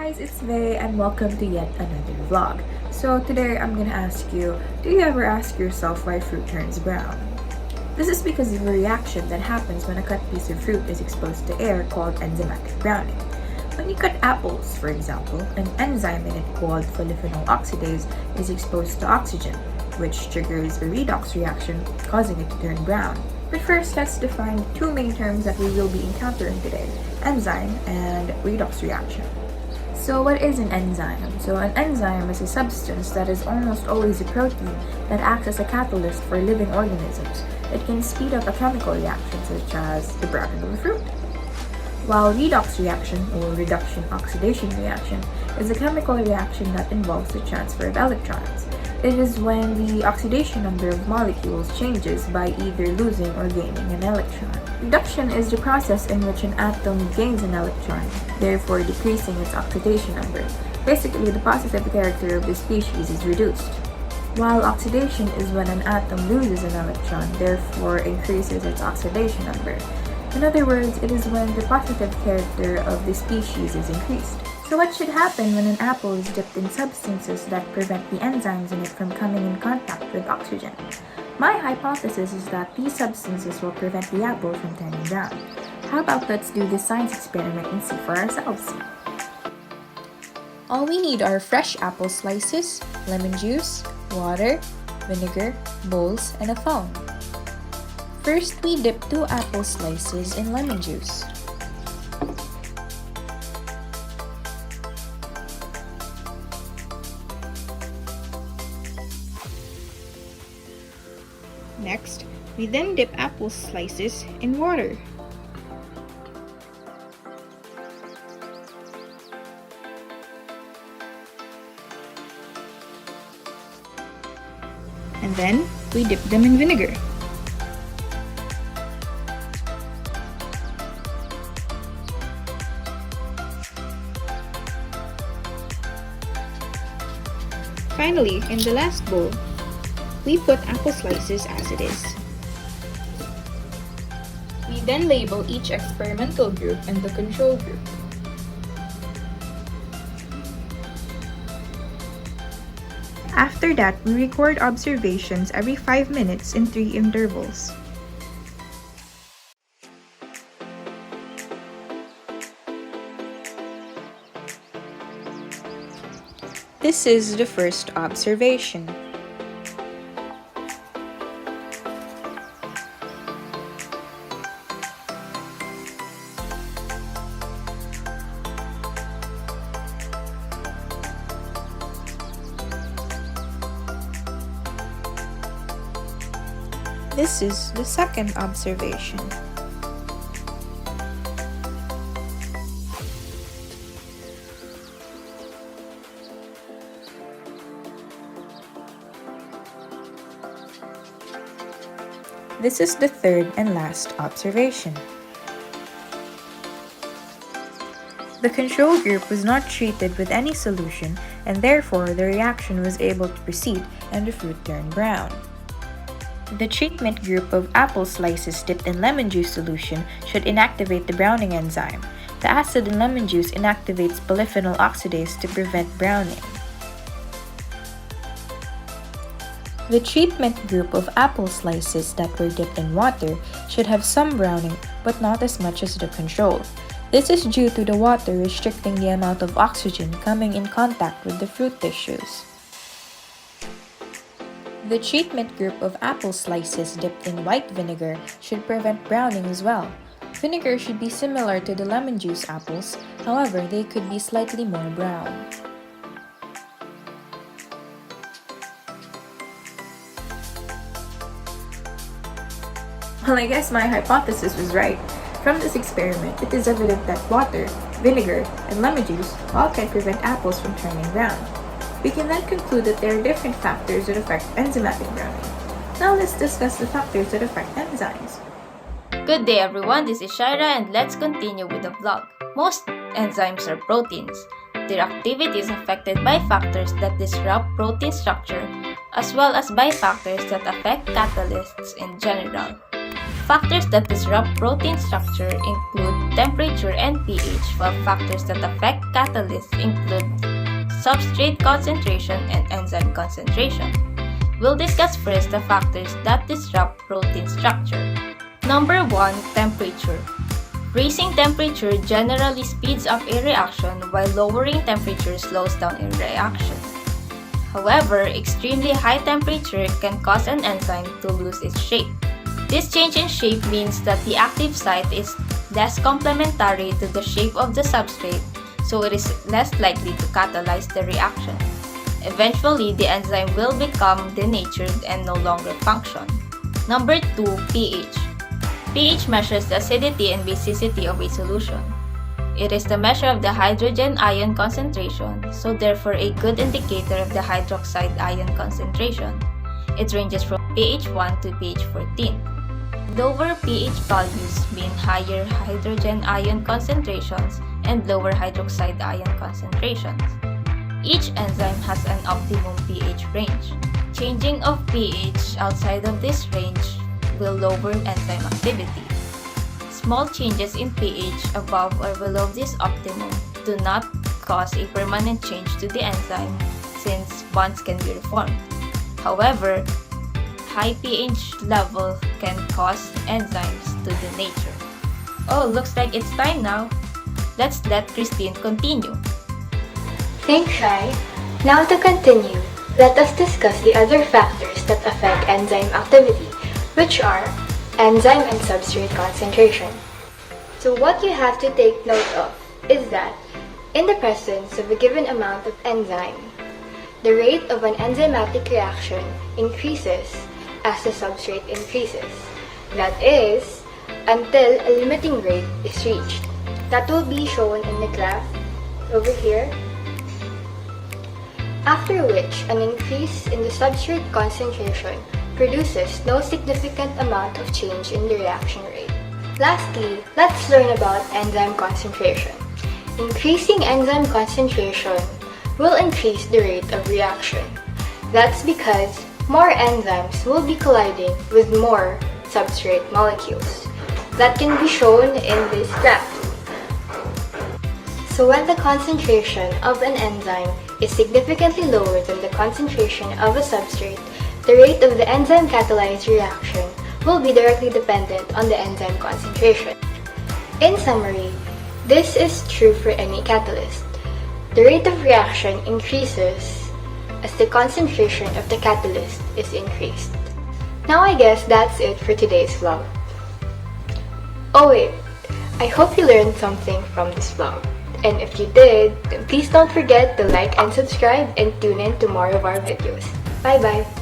guys, it's Vea and welcome to yet another vlog. So today I'm gonna ask you, do you ever ask yourself why fruit turns brown? This is because of a reaction that happens when a cut piece of fruit is exposed to air called enzymatic browning. When you cut apples, for example, an enzyme in it called polyphenol oxidase is exposed to oxygen, which triggers a redox reaction, causing it to turn brown. But first, let's define two main terms that we will be encountering today, enzyme and redox reaction. So what is an enzyme? So an enzyme is a substance that is almost always a protein that acts as a catalyst for living organisms. It can speed up a chemical reaction such as the browning of a fruit. While redox reaction or reduction oxidation reaction is a chemical reaction that involves the transfer of electrons. It is when the oxidation number of molecules changes by either losing or gaining an electron. Reduction is the process in which an atom gains an electron, therefore decreasing its oxidation number. Basically, the positive character of the species is reduced. While oxidation is when an atom loses an electron, therefore increases its oxidation number. In other words, it is when the positive character of the species is increased. So what should happen when an apple is dipped in substances that prevent the enzymes in it from coming in contact with oxygen? My hypothesis is that these substances will prevent the apple from turning brown. How about let's do this science experiment and see for ourselves. All we need are fresh apple slices, lemon juice, water, vinegar, bowls, and a phone. First, we dip 2 apple slices in lemon juice. Next, we then dip apple slices in water. And then, we dip them in vinegar. Finally, in the last bowl, we put apple slices as it is. We then label each experimental group and the control group. After that, we record observations every 5 minutes in 3 intervals. This is the first observation. This is the second observation. This is the third and last observation. The control group was not treated with any solution, and therefore the reaction was able to proceed and the fruit turned brown. The treatment group of apple slices dipped in lemon juice solution should inactivate the browning enzyme. The acid in lemon juice inactivates polyphenol oxidase to prevent browning. The treatment group of apple slices that were dipped in water should have some browning but not as much as the control. This is due to the water restricting the amount of oxygen coming in contact with the fruit tissues. The treatment group of apple slices dipped in white vinegar should prevent browning as well. Vinegar should be similar to the lemon juice apples, however, they could be slightly more brown. Well, I guess my hypothesis was right. From this experiment, it is evident that water, vinegar, and lemon juice all can prevent apples from turning brown. We can then conclude that there are different factors that affect enzymatic browning. Now let's discuss the factors that affect enzymes. Good day everyone, this is Shaira and let's continue with the vlog. Most enzymes are proteins. Their activity is affected by factors that disrupt protein structure as well as by factors that affect catalysts in general. factors that disrupt protein structure include temperature and pH, while factors that affect catalysts include substrate concentration and enzyme concentration. We'll discuss first the factors that disrupt protein structure. Number 1. Temperature. Raising temperature generally speeds up a reaction, while lowering temperature slows down a reaction. However, extremely high temperature can cause an enzyme to lose its shape. This change in shape means that the active site is less complementary to the shape of the substrate, so it is less likely to catalyze the reaction. Eventually, the enzyme will become denatured and no longer function. Number 2. pH. pH measures the acidity and basicity of a solution. It is the measure of the hydrogen ion concentration, so therefore a good indicator of the hydroxide ion concentration. It ranges from pH 1 to pH 14. Lower pH values mean higher hydrogen ion concentrations and lower hydroxide ion concentrations. Each enzyme has an optimum pH range. Changing of pH outside of this range will lower enzyme activity. Small changes in pH above or below this optimum do not cause a permanent change to the enzyme since bonds can be reformed. However, high pH level can cause enzymes to denature. Oh, looks like it's time now. Let's let Christine continue. Thanks, Shai. Now to continue, let us discuss the other factors that affect enzyme activity, which are enzyme and substrate concentration. So what you have to take note of is that in the presence of a given amount of enzyme, the rate of an enzymatic reaction increases as the substrate increases. That is, until a limiting rate is reached. That will be shown in the graph over here. After which, an increase in the substrate concentration produces no significant amount of change in the reaction rate. Lastly, let's learn about enzyme concentration. Increasing enzyme concentration will increase the rate of reaction. That's because more enzymes will be colliding with more substrate molecules. That can be shown in this graph. So when the concentration of an enzyme is significantly lower than the concentration of a substrate, the rate of the enzyme catalyzed reaction will be directly dependent on the enzyme concentration. In summary, this is true for any catalyst. The rate of reaction increases as the concentration of the catalyst is increased. Now I guess that's it for today's vlog. Oh wait, I hope you learned something from this vlog. And if you did, then please don't forget to like and subscribe and tune in to more of our videos. Bye bye!